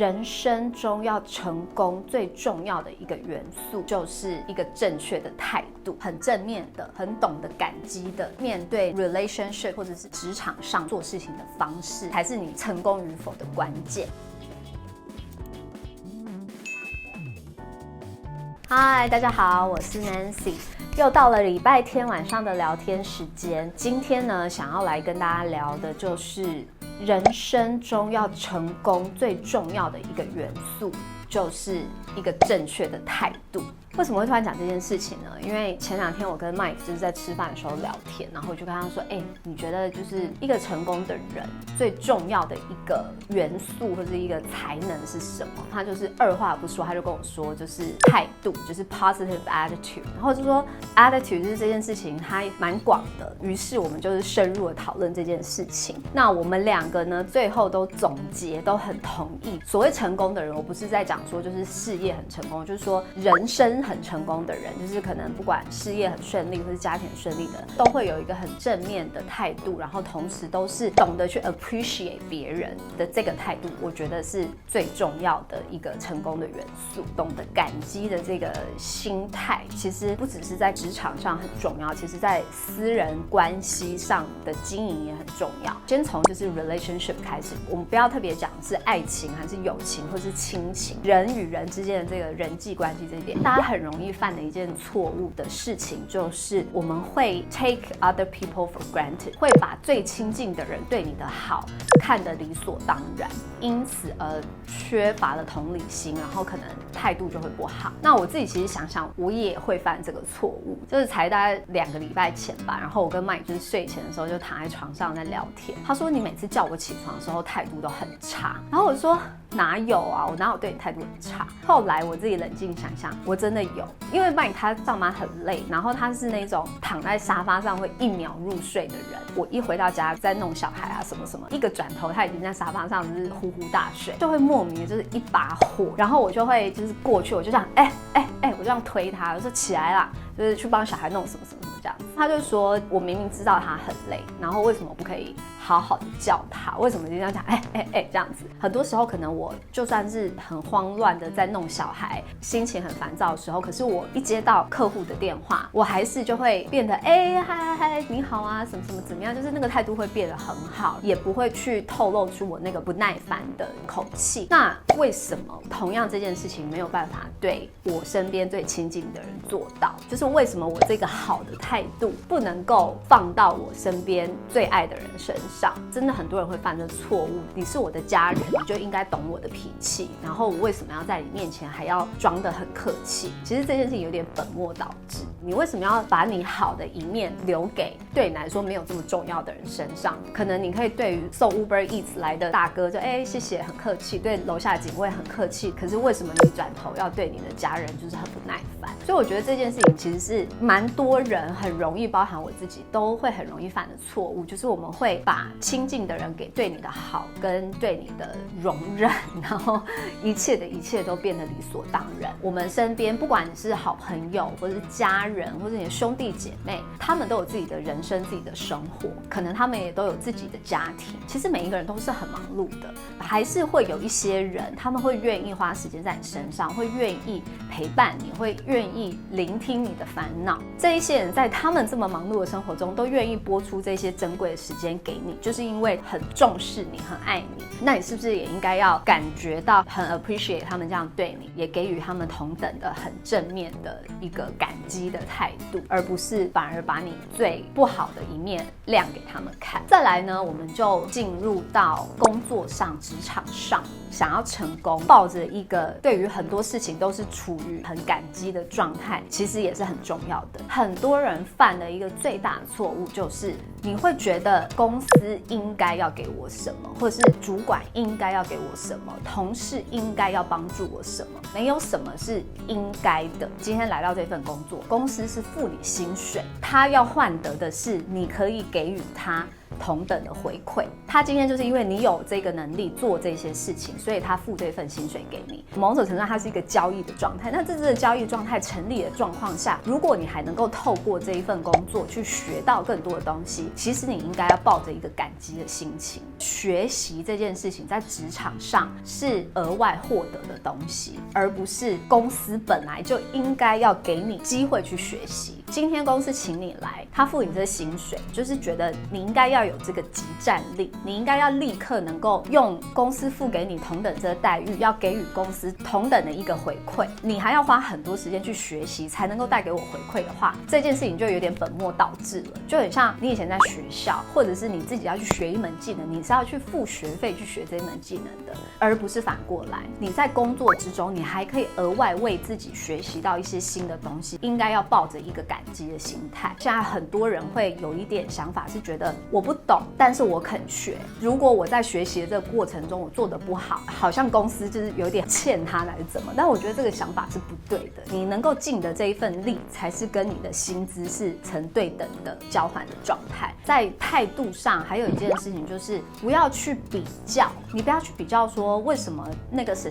人生中要成功最重要的一个元素，就是一个正确的态度，很正面的，很懂得感激的，面对 relationship 或者是职场上做事情的方式，才是你成功与否的关键。嗨，大家好，我是 Nancy， 又到了礼拜天晚上的聊天时间。今天呢，想要来跟大家聊的就是人生中要成功最重要的一个元素，就是一个正确的态度。为什么会突然讲这件事情呢？因为前两天我跟 Mike 就是在吃饭的时候聊天，然后我就跟他说，你觉得就是一个成功的人最重要的一个元素或者一个才能是什么？他就是二话不说，他就跟我说，就是态度，就是 positive attitude。然后就说 attitude 就是这件事情它蛮广的，于是我们就是深入的讨论这件事情。那我们两个呢，最后都总结都很同意，所谓成功的人，我不是在讲说就是事业很成功，就是说人生很成功的人，就是可能不管事业很顺利或是家庭很顺利的人，都会有一个很正面的态度，然后同时都是懂得去 appreciate 别人的这个态度，我觉得是最重要的一个成功的元素。懂得感激的这个心态，其实不只是在职场上很重要，其实在私人关系上的经营也很重要。先从就是 relationship 开始，我们不要特别讲是爱情还是友情或是亲情，人与人之间的这个人际关系这一点，大家很容易犯的一件错误的事情，就是我们会 take other people for granted， 会把最亲近的人对你的好看得理所当然，因此而缺乏了同理心，然后可能态度就会不好。那我自己其实想想，我也会犯这个错误，就是才大概2个礼拜前吧，然后我跟 Mike 就是睡前的时候就躺在床上在聊天，他说你每次叫我起床的时候态度都很差，然后我说哪有啊，我哪有对你态度很差？后来我自己冷静想想，我真的有，因为 Mike 他上班很累，然后他是那种躺在沙发上会1秒入睡的人，我一回到家在弄小孩啊什么什么，一个转头他已经在沙发上就是呼呼大睡，就会莫名的就是一把火，然后我就会就是过去，我就这样我就这样推他，我说起来啦，就是去帮小孩弄什么什么什么这样子。他就说我明明知道他很累，然后为什么不可以好好的叫他？为什么就这样讲这样子？很多时候可能我就算是很慌乱的在弄小孩，心情很烦躁的时候，可是我一接到客户的电话，我还是就会变得嗨你好啊，什么什么怎么样，就是那个态度会变得很好，也不会去透露出我那个不耐烦的口气。那为什么同样这件事情没有办法对我身边最亲近的人做到？就是为什么我这个好的态度不能够放到我身边最爱的人身上？真的很多人会犯这错误。你是我的家人，你就应该懂我的脾气，然后我为什么要在你面前还要装得很客气？其实这件事情有点本末倒置。你为什么要把你好的一面留给对你来说没有这么重要的人身上？可能你可以对于送 Uber Eats 来的大哥就谢谢很客气，对楼下警卫很客气，可是为什么你转头要对你的家人就是很不耐烦？所以我觉得这件事情其实是蛮多人很容易，包含我自己都会很容易犯的错误，就是我们会把亲近的人给对你的好跟对你的容忍，然后一切的一切都变得理所当然。我们身边不管你是好朋友或是家人或是你的兄弟姐妹，他们都有自己的人生自己的生活，可能他们也都有自己的家庭，其实每一个人都是很忙碌的，还是会有一些人他们会愿意花时间在你身上，会愿意陪伴你，会愿意聆听你的烦恼。这一些人在他们这么忙碌的生活中都愿意拨出这些珍贵的时间给你，就是因为很重视你，很爱你。那你是不是也应该要感觉到很 appreciate 他们这样对你，也给予他们同等的很正面的一个感激的态度，而不是反而把你最不好的一面亮给他们看。再来呢，我们就进入到工作上、职场上，想要成功，抱着一个对于很多事情都是处于很感激的状态，其实也是很重要的。很多人犯的一个最大的错误就是你会觉得公司应该要给我什么，或者是主管应该要给我什么，同事应该要帮助我什么，没有什么是应该的。今天来到这份工作，公司是付你薪水，他要换得的是你可以给予他同等的回馈。他今天就是因为你有这个能力做这些事情，所以他付这份薪水给你。某种程度上，它是一个交易的状态。那这个交易状态成立的状况下，如果你还能够透过这一份工作去学到更多的东西，其实你应该要抱着一个感激的心情。学习这件事情在职场上是额外获得的东西，而不是公司本来就应该要给你机会去学习。今天公司请你来，他付你这薪水，就是觉得你应该要有这个即战力，你应该要立刻能够用公司付给你同等这个待遇，要给予公司同等的一个回馈。你还要花很多时间去学习才能够带给我回馈的话，这件事情就有点本末倒置了。就很像你以前在学校，或者是你自己要去学一门技能，你是要去付学费去学这一门技能的，而不是反过来。你在工作之中，你还可以额外为自己学习到一些新的东西，应该要抱着一个感激的心态。现在很多人会有一点想法是觉得我不懂，但是我肯学。如果我在学习的这个过程中我做得不好，好像公司就是有点欠他还是怎么？但我觉得这个想法是不对的。你能够尽的这一份力，才是跟你的薪资是成对等的交换的状态。在态度上，还有一件事情就是不要去比较，你不要去比较说为什么那个谁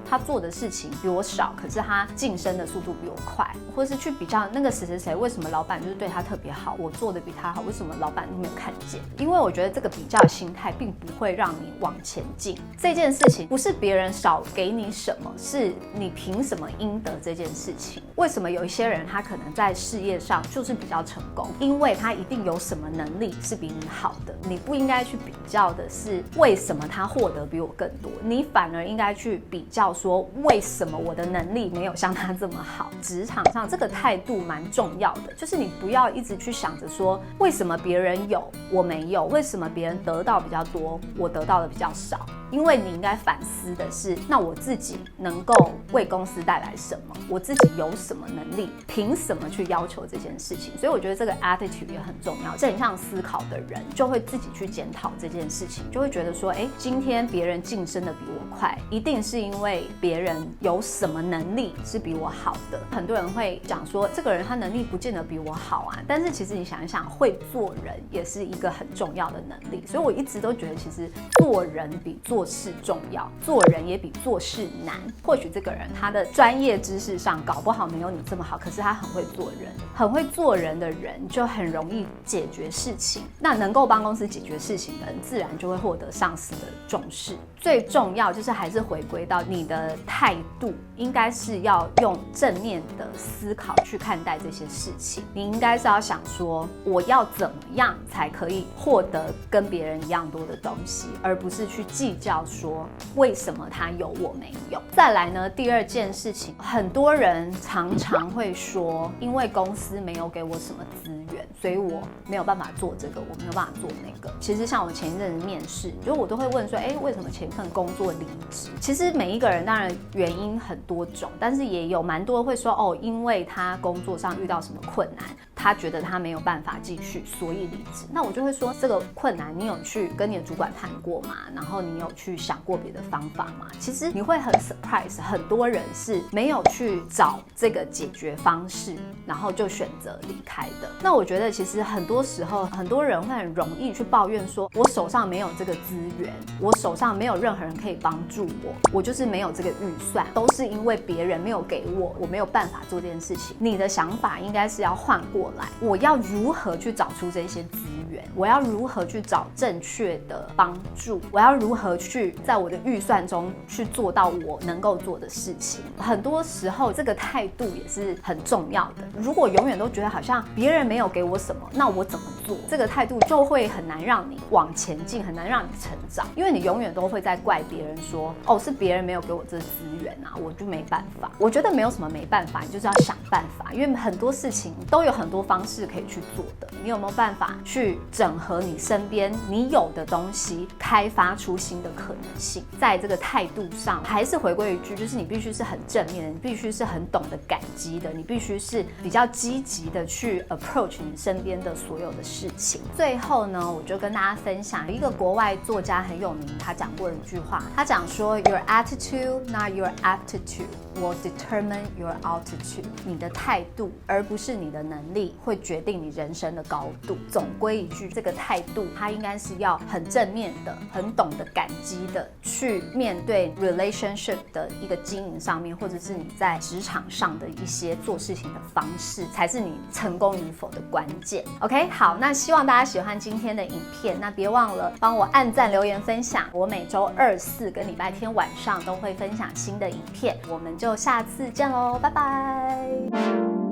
他做的事情比我少，可是他晋升的速度比我快，或是去比较那个谁为什么老板就是对他特别好，我做的比他好，为什么老板没有看见？因为我觉得这个比较心态并不会让你往前进。这件事情不是别人少给你什么，是你凭什么应得这件事情。为什么有一些人他可能在事业上就是比较成功？因为他一定有什么能力是比你好的。你不应该去比较的是为什么他获得比我更多，你反而应该去比较说为什么我的能力没有像他这么好。职场上这个态度蛮重要的，就是你不要一直去想着说为什么别人有我没有，为什么别人得到比较多我得到的比较少。因为你应该反思的是，那我自己能够为公司带来什么，我自己有什么能力，凭什么去要求这件事情。所以我觉得这个 attitude 也很重要。正向思考的人就会自己去检讨这件事情，就会觉得说今天别人晋升的比我快，一定是因为别人有什么能力是比我好的。很多人会讲说这个人他能力不见得比我好啊，但是其实你想一想，会做人也是一个很重要的能力。所以我一直都觉得其实做人比做事重要，做人也比做事难。或许这个人他的专业知识上搞不好没有你这么好，可是他很会做人。很会做人的人就很容易解决事情，那能够帮公司解决事情的人自然就会获得上司的重视。最重要就是还是回归到你的态度，应该是要用正面的思考去看待这些事情。你应该是要想说我要怎么样才可以获得跟别人一样多的东西，而不是去计较说为什么他有我没有。再来呢，第二件事情，很多人常常会说因为公司没有给我什么资源，所以我没有办法做这个，我没有办法做那个。其实像我前一阵子面试，就我都会问说为什么前一份工作离职？其实每一个人当然原因很多种，但是也有蛮多会说因为他工作上遇到什么困难，他觉得他没有办法继续，所以离职。那我就会说这个困难你有去跟你的主管谈过吗？然后你有去想过别的方法吗？其实你会很 surprise， 很多人是没有去找这个解决方式，然后就选择离开的。那我觉得其实很多时候很多人会很容易去抱怨说我手上没有这个资源，我手上没有任何人可以帮助我就是没有这个预算，都是因为别人没有给我没有办法做这件事情。你的想法应该是要换过来，我要如何去找出这些资源，我要如何去找正确的帮助，我要如何去在我的预算中去做到我能够做的事情。很多时候这个态度也是很重要的。如果永远都觉得好像别人没有给我什么，那我怎么做？这个态度就会很难让你往前进，很难让你成长，因为你永远都会在怪别人说是别人没有给我这资源啊，我就没办法。我觉得没有什么没办法，你就是要想办法，因为很多事情都有很多方式可以去做的。你有没有办法去整合你身边你有的东西，开发出新的可能性？在这个态度上，还是回归一句，就是你必须是很正面的，你必须是很懂得感激的，你必须是比较积极的去 approach 你身边的所有的事事情。最后呢，我就跟大家分享一个国外作家很有名，他讲过的一句话，他讲说 Your attitude, not your aptitude, will determine your altitude。你的态度，而不是你的能力，会决定你人生的高度。总归一句，这个态度，它应该是要很正面的，很懂得感激的，去面对 relationship 的一个经营上面，或者是你在职场上的一些做事情的方式，才是你成功与否的关键。OK， 好，那希望大家喜欢今天的影片，那别忘了帮我按赞、留言、分享。我每周2、4跟礼拜天晚上都会分享新的影片，我们就下次见喽，拜拜。